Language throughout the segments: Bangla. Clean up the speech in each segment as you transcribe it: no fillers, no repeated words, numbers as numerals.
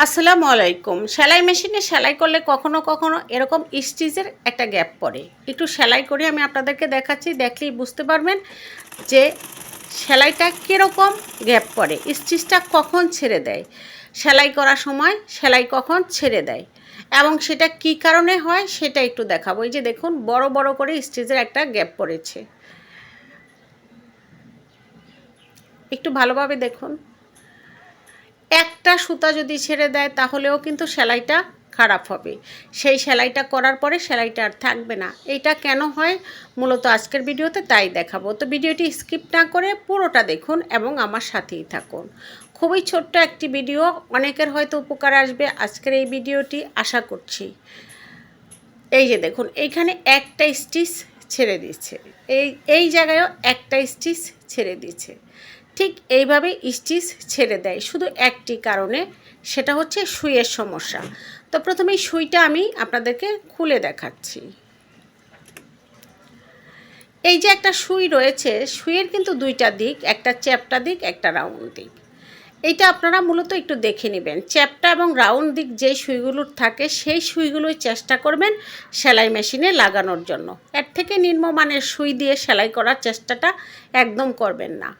আসসালামু আলাইকুম। সেলাই মেশিনে সেলাই করলে কখনো কখনো এরকম স্টিচের একটা গ্যাপ পড়ে। একটু সেলাই করে আমি আপনাদেরকে দেখাচ্ছি, দেখলেই বুঝতে পারবেন যে সেলাইটা কীরকম গ্যাপ পড়ে, স্টিচটা কখন ছেড়ে দেয়, সেলাই করার সময় সেলাই কখন ছেড়ে দেয় এবং সেটা কী কারণে হয় সেটা একটু দেখাবো। এই যে দেখুন, বড় বড় করে স্টিচের একটা গ্যাপ পড়েছে। একটু ভালোভাবে দেখুন। একটা সুতা যদি ছেড়ে দেয় তাহলেও কিন্তু সেলাইটা খারাপ হবে। সেই সেলাইটা করার পরে সেলাইটা আর থাকবে না। এইটা কেন হয় মূলত আজকের ভিডিওতে তাই দেখাবো। তো ভিডিওটি স্কিপ না করে পুরোটা দেখুন এবং আমার সাথেই থাকুন। খুবই ছোট্ট একটি ভিডিও, অনেকের হয়তো উপকার আসবে আজকের এই ভিডিওটি, আশা করছি। এই যে দেখুন, এইখানে একটা স্টিচ ছেড়ে দিচ্ছে, এই জায়গায়ও একটা স্টিচ ছেড়ে দিচ্ছে। ঠিক এইভাবে স্টিচ ছেড়ে দেয় শুধু একটি কারণে, সেটা হচ্ছে সুইয়ের সমস্যা। তো প্রথমে সুইটা আমি আপনাদেরকে খুলে দেখাচ্ছি। এই যে একটা সুই রয়েছে, সুইয়ের কিন্তু দুইটা দিক, একটা চ্যাপ্টা দিক, একটা রাউন্ড দিক। এইটা আপনারা মূলত একটু দেখে নেবেন। চ্যাপ্টা এবং রাউন্ড দিক যে সুইগুলোর থাকে সেই সুইগুলোই চেষ্টা করবেন সেলাই মেশিনে লাগানোর জন্য। এর থেকে নিম্নমানের সুই দিয়ে সেলাই করার চেষ্টাটা একদম করবেন না।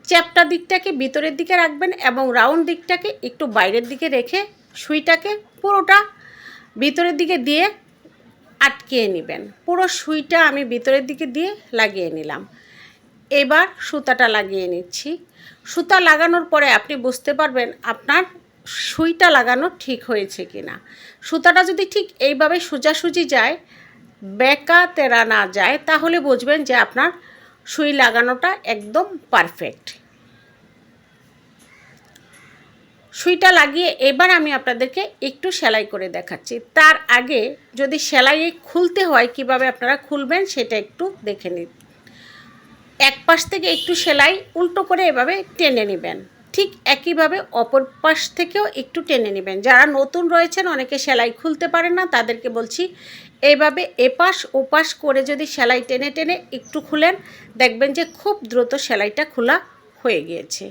চ্যাপ্টা দিকটাকে ভিতরের দিকে রাখবেন এবং রাউন্ড দিকটাকে একটু বাইরের দিকে রেখে সুইটাকে পুরোটা ভিতরের দিকে দিয়ে আটকিয়ে নেবেন। পুরো সুইটা আমি ভিতরের দিকে দিয়ে লাগিয়ে নিলাম। এবার সুতাটা লাগিয়ে নিচ্ছি। সুতা লাগানোর পরে আপনি বুঝতে পারবেন আপনার সুইটা লাগানো ঠিক হয়েছে কি না। সুতাটা যদি ঠিক এইভাবে সোজাসুজি যায়, বেঁকা তেরা না যায়, তাহলে বুঝবেন যে আপনার সুই লাগানোটা একদম পারফেক্ট। সুইটা লাগিয়ে এবার আমি আপনাদেরকে একটু সেলাই করে দেখাচ্ছি। তার আগে যদি সেলাই খুলতে হয় কিভাবে আপনারা খুলবেন সেটা একটু দেখে নিন। এক পাশ থেকে একটু সেলাই উল্টো করে এভাবে টেনে নেবেন, ঠিক একইভাবে অপর পাশ থেকেও একটু টেনে নেবেন। যারা নতুন রয়েছেন, অনেকে সেলাই খুলতে পারেন না, তাদেরকে বলছি এইভাবে এপাশ ওপাশ করে যদি সেলাই টেনে টেনে একটু খুলেন, দেখবেন যে খুব দ্রুত সেলাইটা খোলা হয়ে গিয়েছে।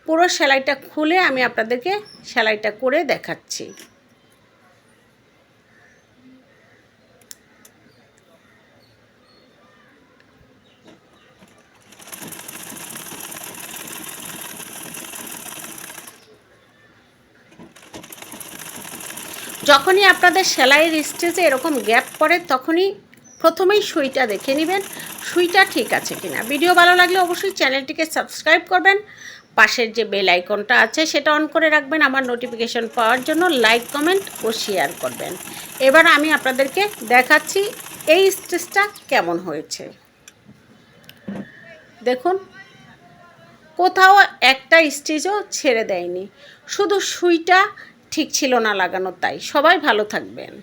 পুরো সেলাইটা খুলে আমি আপনাদেরকে সেলাইটা করে দেখাচ্ছি। যখনই আপনাদের সেলাইয়ের স্টিচে এরকম গ্যাপ পড়ে, তখনই প্রথমেই সুইটা দেখে নেবেন সুইটা ঠিক আছে কিনা। ভিডিও ভালো লাগলে অবশ্যই চ্যানেলটিকে সাবস্ক্রাইব করবেন, পাশের যে বেল আইকনটা আছে সেটা অন করে রাখবেন আমার নোটিফিকেশন পাওয়ার জন্য, লাইক কমেন্ট ও শেয়ার করবেন। এবার আমি আপনাদেরকে দেখাচ্ছি এই স্টিচটা কেমন হয়েছে। দেখুন, কোথাও একটা স্টিচও ছেড়ে দেয়নি, শুধু সুইটা ঠিক ছিল না লাগানো। তাই সবাই ভালো থাকবেন।